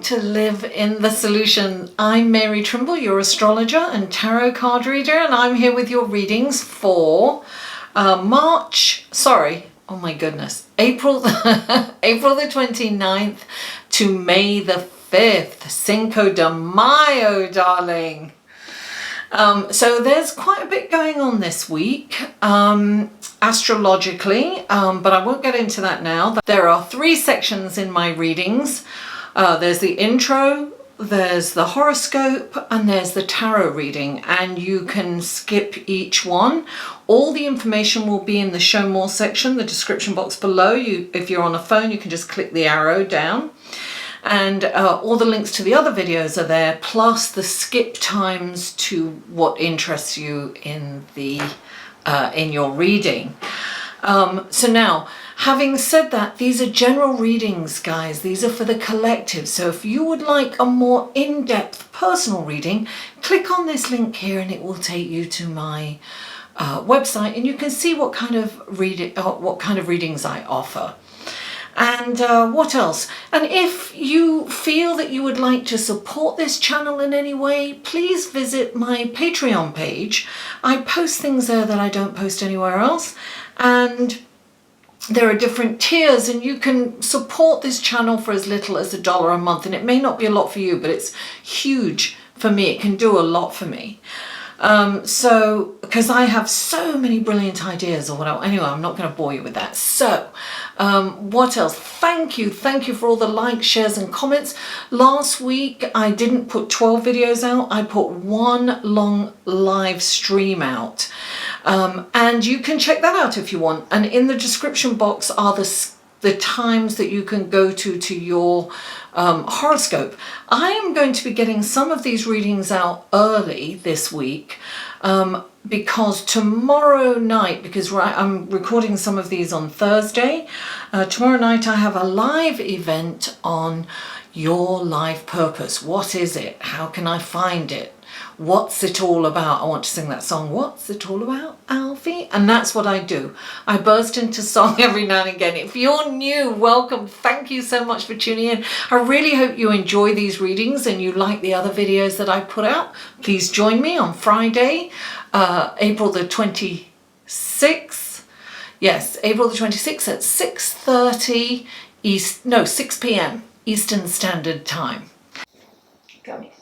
to live in the solution. I'm Mary Trimble, your astrologer and tarot card reader, and I'm here with your readings for April the 29th to May the 5th. Cinco de Mayo, darling. So there's quite a bit going on this week, astrologically, but I won't get into that now. There are 3 sections in my readings. There's the intro, there's the horoscope, and there's the tarot reading, and you can skip each one. All the information will be in the show more section, the description box below. If you're on a phone, you can just click the arrow down. And all the links to the other videos are there, plus the skip times to what interests you in your reading. So now, having said that, these are general readings, guys. These are for the collective. So if you would like a more in-depth personal reading, click on this link here and it will take you to my website, and you can see what kind of readings I offer. And what else? And if you feel that you would like to support this channel in any way, please visit my Patreon page. I post things there that I don't post anywhere else. And there are different tiers, and you can support this channel for as little as $1 a month. And it may not be a lot for you, but it's huge for me. It can do a lot for me. Because I have so many brilliant ideas or whatever. Anyway, I'm not going to bore you with that. So, what else? Thank you for all the likes, shares and comments. Last week, I didn't put 12 videos out. I put one long live stream out. And you can check that out if you want. And in the description box are the times that you can go to your horoscope. I am going to be getting some of these readings out early this week because tomorrow night, I'm recording some of these on Thursday, tomorrow night I have a live event on your life purpose. What is it? How can I find it? What's it all about? I want to sing that song, What's It All About, Alfie? And that's what I do. I burst into song every now and again. If you're new, welcome. Thank you so much for tuning in. I really hope you enjoy these readings and you like the other videos that I put out. Please join me on Friday, April the 26th. Yes, April the 26th at 6 p.m. Eastern Standard Time. Come here.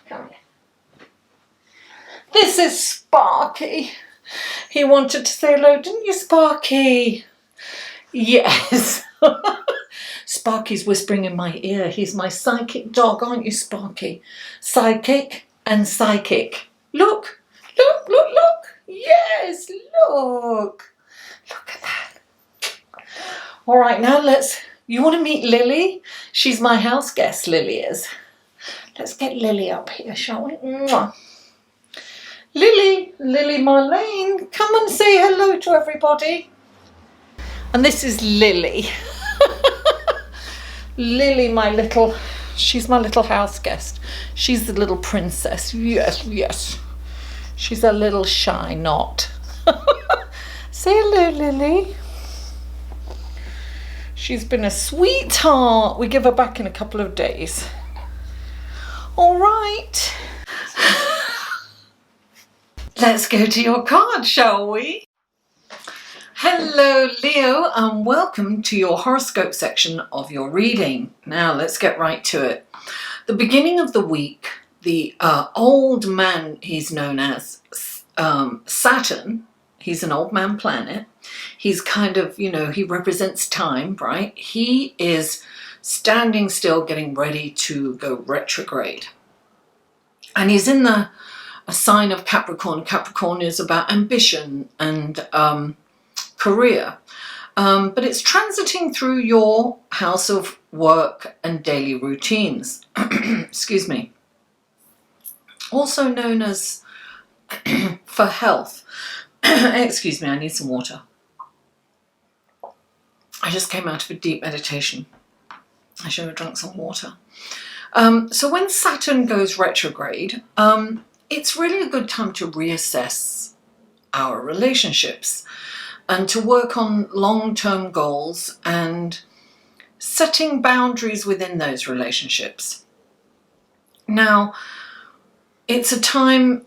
Come here. This is Sparky. He wanted to say hello, didn't you, Sparky? Yes. Sparky's whispering in my ear. He's my psychic dog, aren't you, Sparky? Psychic and psychic. Look. Yes, look. Look at that. All right, now you want to meet Lily? She's my house guest, Lily is. Let's get Lily up here, shall we? Mwah. Lily Marlene, come and say hello to everybody. And this is Lily. Lily, she's my little house guest. She's the little princess. Yes. She's a little shy knot. Say hello, Lily. She's been a sweetheart. We give her back in a couple of days. All right. Let's go to your card, shall we? Hello, Leo, and welcome to your horoscope section of your reading. Now, let's get right to it. The beginning of the week, the old man, he's known as Saturn. He's an old man planet. He's kind of, he represents time, right? He is standing still, getting ready to go retrograde. And he's in a sign of Capricorn. Capricorn is about ambition and career. But it's transiting through your house of work and daily routines. Excuse me. Also known as for health. Excuse me, I need some water. I just came out of a deep meditation. I should have drunk some water. So when Saturn goes retrograde, it's really a good time to reassess our relationships and to work on long-term goals and setting boundaries within those relationships. Now, it's a time,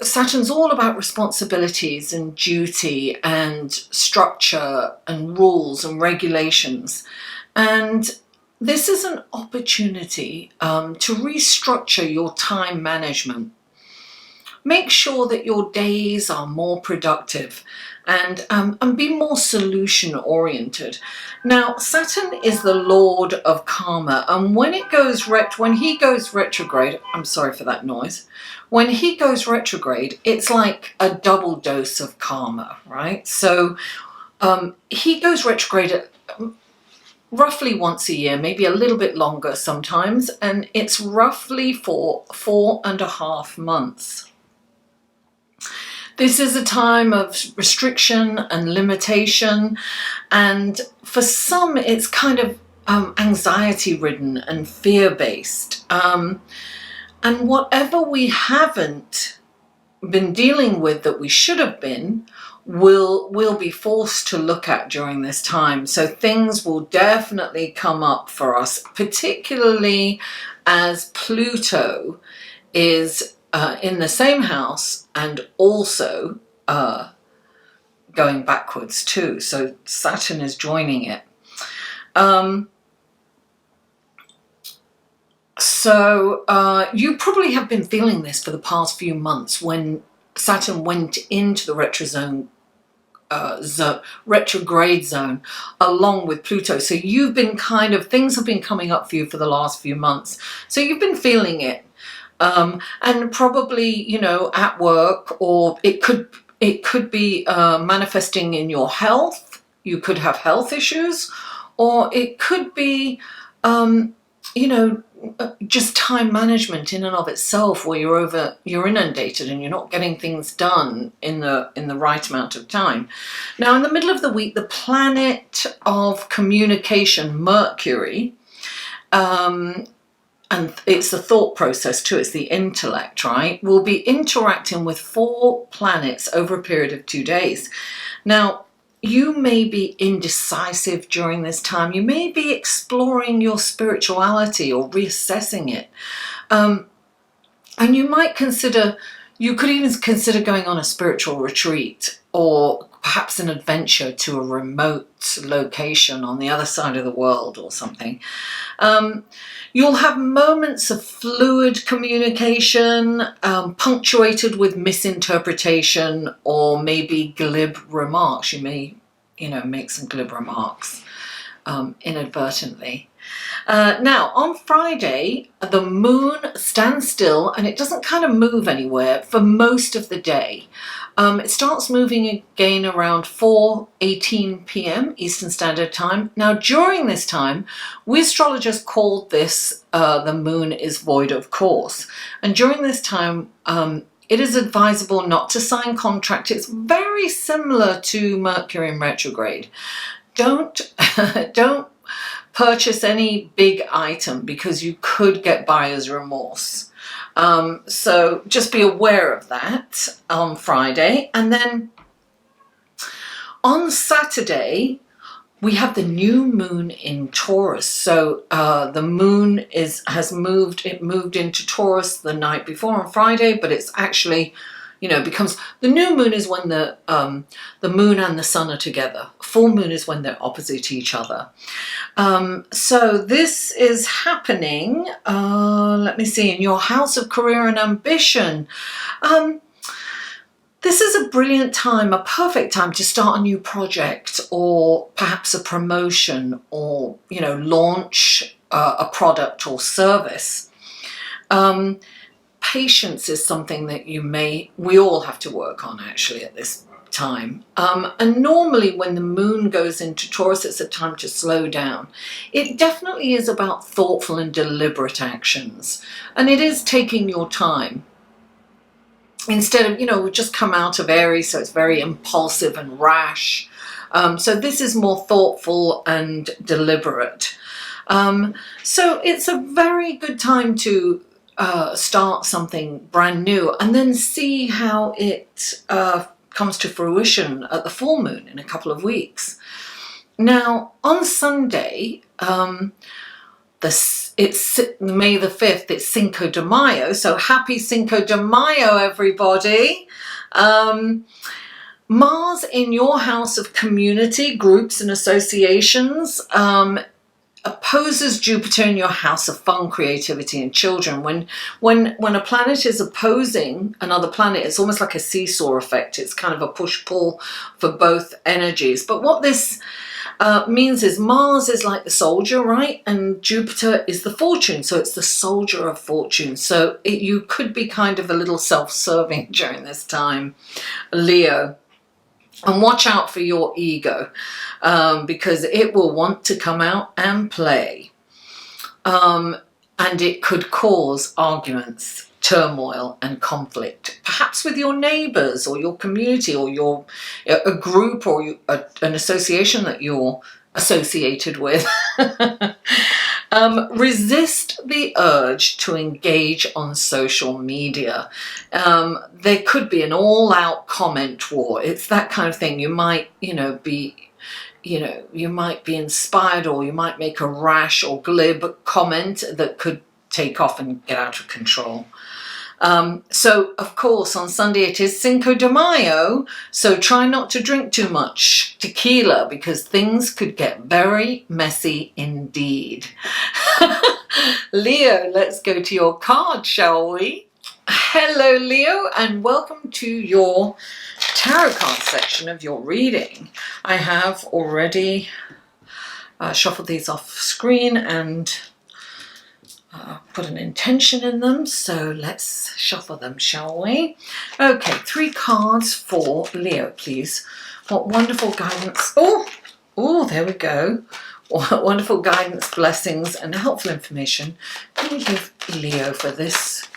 Saturn's all about responsibilities and duty and structure and rules and regulations. And this is an opportunity to restructure your time management. Make sure that your days are more productive and be more solution oriented. Now, Saturn is the Lord of karma, and when he goes retrograde, I'm sorry for that noise. When he goes retrograde, it's like a double dose of karma, right? So he goes retrograde roughly once a year, maybe a little bit longer sometimes, and it's roughly for 4.5 months. This is a time of restriction and limitation, and for some it's kind of anxiety-ridden and fear-based. And whatever we haven't been dealing with that we should have been, we'll be forced to look at during this time. So things will definitely come up for us, particularly as Pluto is in the same house and also going backwards too. So Saturn is joining it. So you probably have been feeling this for the past few months when Saturn went into the retrograde zone along with Pluto. So you've been things have been coming up for you for the last few months. So you've been feeling it. And probably, at work, or it could be manifesting in your health. You could have health issues, or it could be, just time management in and of itself, where you're inundated and you're not getting things done in the right amount of time. Now, in the middle of the week, the planet of communication, Mercury, and it's the thought process too, it's the intellect, right, will be interacting with 4 planets over a period of 2 days. Now, you may be indecisive during this time. You may be exploring your spirituality or reassessing it. And you could even consider going on a spiritual retreat, or perhaps an adventure to a remote location on the other side of the world or something. You'll have moments of fluid communication, punctuated with misinterpretation or maybe glib remarks. You may, make some glib remarks inadvertently. Now, on Friday, the moon stands still and it doesn't kind of move anywhere for most of the day. It starts moving again around 4:18 p.m. Eastern Standard Time. Now, during this time, we astrologers called this the moon is void of course. And during this time, it is advisable not to sign contracts. It's very similar to Mercury in retrograde. Don't purchase any big item because you could get buyer's remorse. So just be aware of that on Friday. And then on Saturday, we have the new moon in Taurus. So the moon moved into Taurus the night before on Friday, but it's actually, becomes, the new moon is when the moon and the sun are together. Full moon is when they're opposite each other. So this is happening, let me see, in your house of career and ambition. This is a brilliant time, a perfect time to start a new project, or perhaps a promotion, or, launch a product or service. Patience is something that we all have to work on actually at this time. And normally when the moon goes into Taurus, it's a time to slow down. It definitely is about thoughtful and deliberate actions. And it is taking your time. Instead of, we've just come out of Aries, so it's very impulsive and rash. So this is more thoughtful and deliberate. So it's a very good time to start something brand new and then see how it comes to fruition at the full moon in a couple of weeks. Now, on Sunday, It's May the 5th, it's Cinco de Mayo, so happy Cinco de Mayo, everybody. Mars in your house of community, groups and associations, opposes Jupiter in your house of fun, creativity and children. When a planet is opposing another planet, it's almost like a seesaw effect. It's kind of a push-pull for both energies. But what this means is Mars is like the soldier, right? And Jupiter is the fortune. So it's the soldier of fortune. So you could be kind of a little self-serving during this time, Leo. And watch out for your ego, because it will want to come out and play. And it could cause arguments, turmoil and conflict, perhaps with your neighbours or your community or a group or an association that you're associated with. Resist the urge to engage on social media. There could be an all-out comment war. It's that kind of thing. You might, you might be inspired, or you might make a rash or glib comment that could take off and get out of control. So, of course, on Sunday it is Cinco de Mayo, so try not to drink too much tequila because things could get very messy indeed. Leo, let's go to your card, shall we? Hello, Leo, and welcome to your tarot card section of your reading. I have already shuffled these off screen and put an intention in them, so let's shuffle them, shall we? Okay, 3 cards for Leo, please. What wonderful guidance. Oh, there we go. What wonderful guidance, blessings, and helpful information can you give Leo for this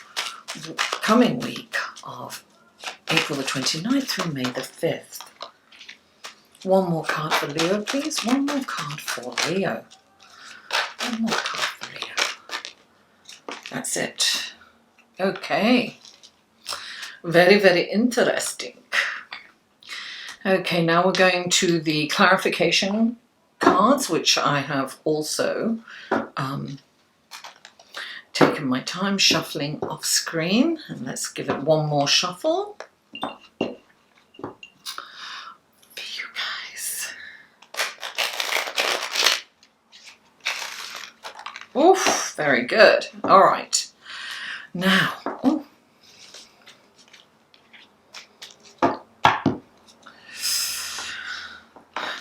coming week of April the 29th through May the 5th? One more card for Leo, please. One more card for Leo. One more card for Leo. That's it. Okay. Very, very interesting. Okay, now we're going to the clarification cards, which I have also taken my time shuffling off screen. And let's give it one more shuffle for you guys. Oof, very good. All right. Now,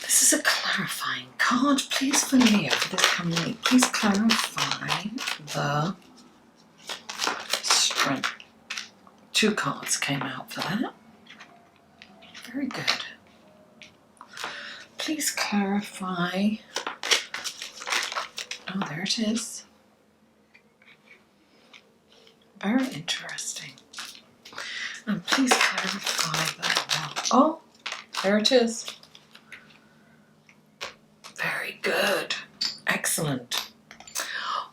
this is a clarifying card, please, for Leo for this coming week. Please clarify the strength. 2 cards came out for that. Very good. Please clarify. Oh, there it is. Very interesting. And please clarify that. Oh, there it is. Very good. Excellent.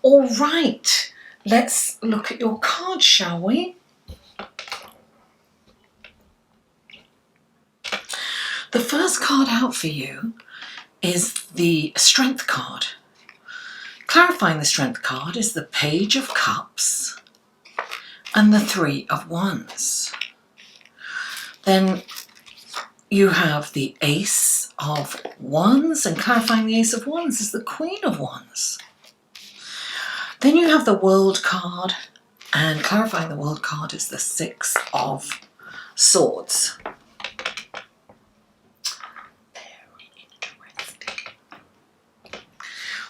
All right. Let's look at your card, shall we? The first card out for you is the Strength card. Clarifying the Strength card is the Page of Cups and the 3 of Wands. Then you have the Ace of Wands, and clarifying the Ace of Wands is the Queen of Wands. Then you have the World card, and clarifying the World card is the 6 of Swords. Very interesting.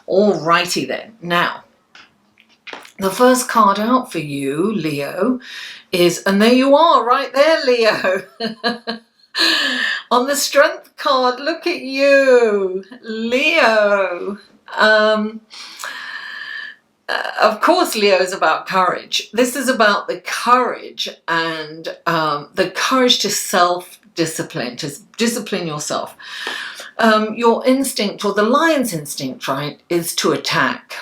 Alrighty then. Now, the first card out for you, Leo, is, and there you are, right there, Leo. On the Strength card, look at you, Leo. Of course, Leo is about courage. This is about the courage and the courage to self-discipline, to discipline yourself. Your instinct, or the lion's instinct, right, is to attack.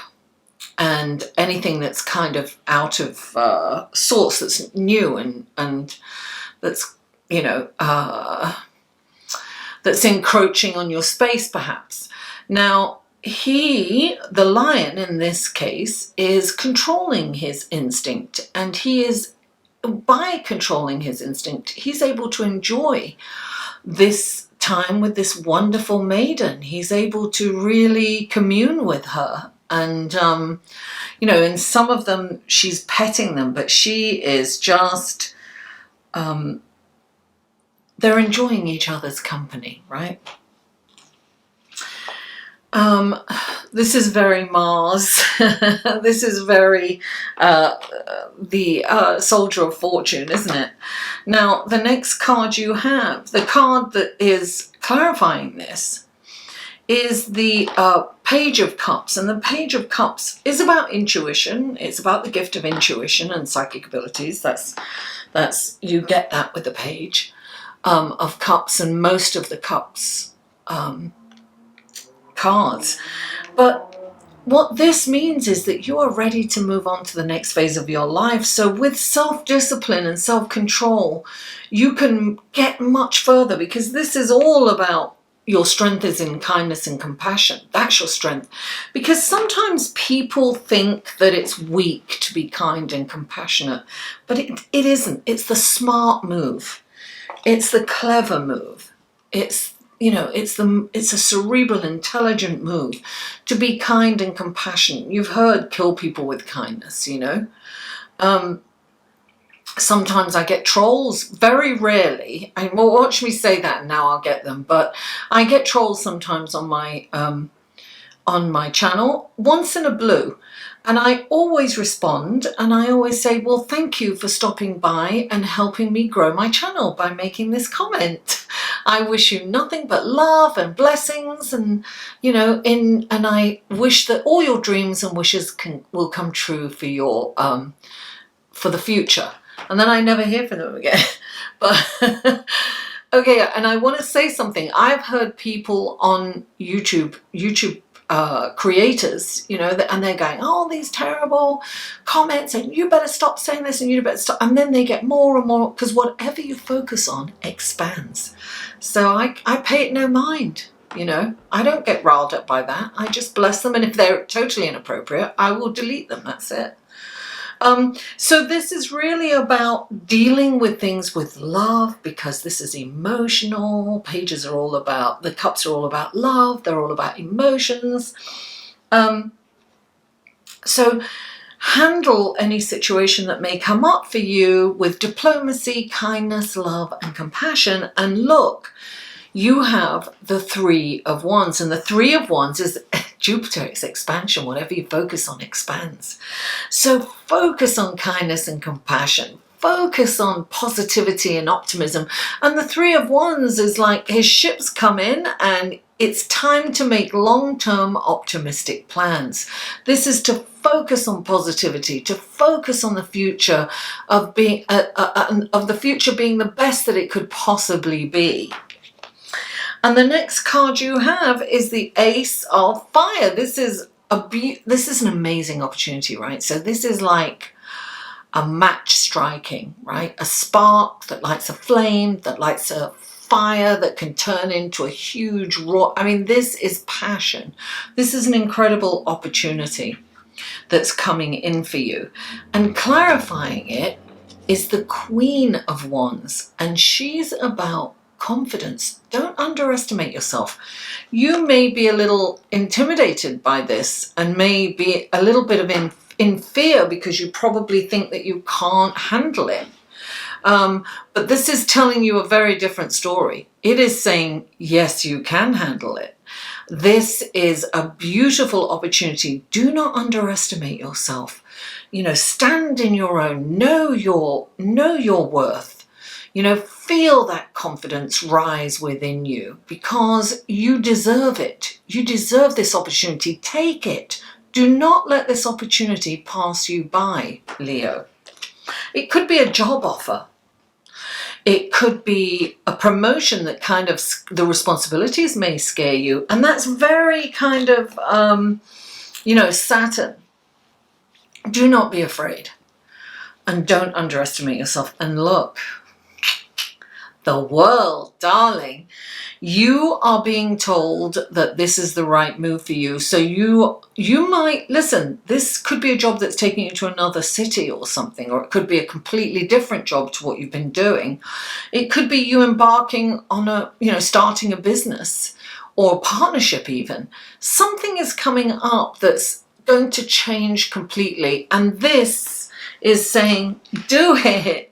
And anything that's kind of out of sorts, that's new and that's, you know, that's encroaching on your space, perhaps. Now, the lion in this case, is controlling his instinct, and by controlling his instinct, he's able to enjoy this time with this wonderful maiden. He's able to really commune with her. And, in some of them, she's petting them, but she is just, they're enjoying each other's company, right? This is very Mars. This is very the Soldier of Fortune, isn't it? Now, the next card you have, the card that is clarifying this, is the Page of Cups. And the Page of Cups is about intuition. It's about the gift of intuition and psychic abilities. That's you get that with the Page of Cups and most of the Cups cards. But what this means is that you are ready to move on to the next phase of your life. So with self-discipline and self-control, you can get much further, because this is all about your strength is in kindness and compassion. That's your strength. Because sometimes people think that it's weak to be kind and compassionate, but it isn't. It's the smart move. It's the clever move. It's a cerebral, intelligent move to be kind and compassionate. You've heard kill people with kindness, Sometimes I get trolls, very rarely. And well, watch me say that and now I'll get them. But I get trolls sometimes on my channel, once in a blue. And I always respond, and I always say, well, thank you for stopping by and helping me grow my channel by making this comment. I wish you nothing but love and blessings, and and I wish that all your dreams and wishes will come true for your for the future. And then I never hear from them again. But okay, and I want to say something. I've heard people on YouTube creators, and they're going, oh, these terrible comments, and you better stop saying this, and you better stop. And then they get more and more, because whatever you focus on expands. So I pay it no mind, I don't get riled up by that. I just bless them, and if they're totally inappropriate, I will delete them. That's it. So this is really about dealing with things with love, because this is emotional. Pages are all about, the cups are all about love. They're all about emotions. So handle any situation that may come up for you with diplomacy, kindness, love, and compassion. And look, you have the Three of Wands, and the Three of Wands is Jupiter. It's expansion. Whatever you focus on expands. So focus on kindness and compassion. Focus on positivity and optimism. And the Three of Wands is like his ships come in, and it's time to make long-term optimistic plans. This is to focus on positivity, to focus on the future of being of the future being the best that it could possibly be. And the next card you have is the Ace of Fire. This is an amazing opportunity, right? So this is like a match striking, right? A spark that lights a flame, that lights a fire that can turn into a huge roar. I mean, this is passion. This is an incredible opportunity that's coming in for you. And clarifying it is the Queen of Wands, and she's about confidence. Don't underestimate yourself. You may be a little intimidated by this, and may be a little bit of in fear, because you probably think that you can't handle it. But this is telling you a very different story. It is saying, yes, you can handle it. This is a beautiful opportunity. Do not underestimate yourself. Stand in your own, know your worth. Feel that confidence rise within you, because you deserve it. You deserve this opportunity. Take it. Do not let this opportunity pass you by, Leo. It could be a job offer. It could be a promotion that kind of, the responsibilities may scare you. And that's very kind of, Saturn. Do not be afraid. And don't underestimate yourself. And look, The world, darling. You are being told that this is the right move for you. So you might, listen, this could be a job that's taking you to another city or something, or it could be a completely different job to what you've been doing. It could be you embarking on starting a business or a partnership even. Something is coming up that's going to change completely. And this is saying, do it.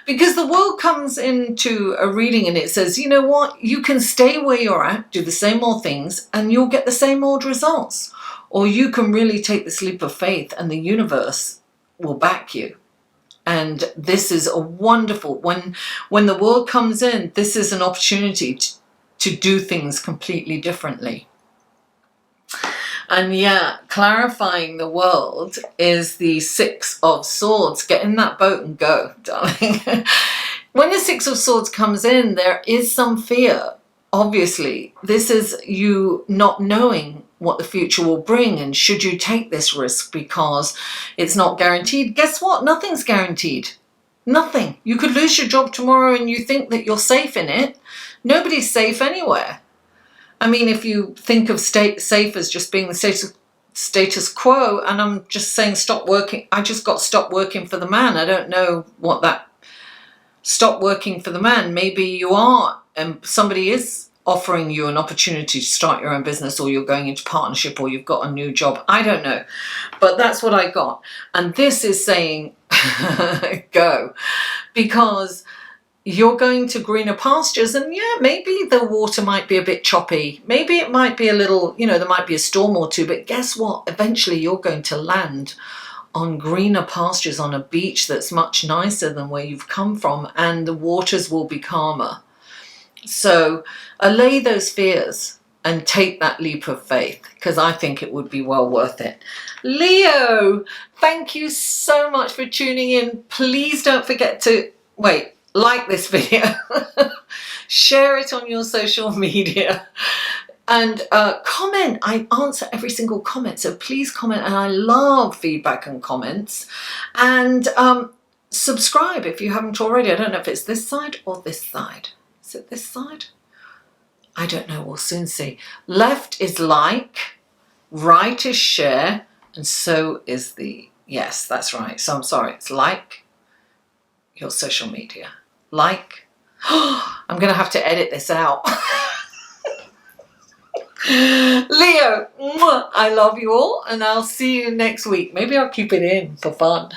Because the world comes into a reading and it says, you know what, you can stay where you're at, do the same old things, and you'll get the same old results. Or you can really take this leap of faith and the universe will back you. And this is a wonderful, when the world comes in, this is an opportunity to do things completely differently. And yeah, clarifying the world is the Six of Swords. Get in that boat and go, darling. When the Six of Swords comes in, there is some fear. Obviously, this is you not knowing what the future will bring, and should you take this risk because it's not guaranteed. Guess what? Nothing's guaranteed. Nothing. You could lose your job tomorrow and you think that you're safe in it. Nobody's safe anywhere. I mean, if you think of safe as just being the status quo, and I'm just saying stop working. I just got stopped working for the man. I don't know what that stop working for the man. Maybe you are, and somebody is offering you an opportunity to start your own business, or you're going into partnership, or you've got a new job. I don't know, but that's what I got. And this is saying go, because you're going to greener pastures, and yeah, maybe the water might be a bit choppy. Maybe it might be a little, there might be a storm or two, but guess what? Eventually you're going to land on greener pastures on a beach that's much nicer than where you've come from, and the waters will be calmer. So allay those fears and take that leap of faith, because I think it would be well worth it. Leo, thank you so much for tuning in. Please don't forget to like this video, share it on your social media, and comment. I answer every single comment, so please comment, and I love feedback and comments. And subscribe if you haven't already. I don't know if it's this side or this side. Is it this side? I don't know, we'll soon see. Left is like, right is share, and so is yes, that's right. So I'm sorry, it's like your social media. Like, I'm going to have to edit this out. Leo, I love you all, and I'll see you next week. Maybe I'll keep it in for fun.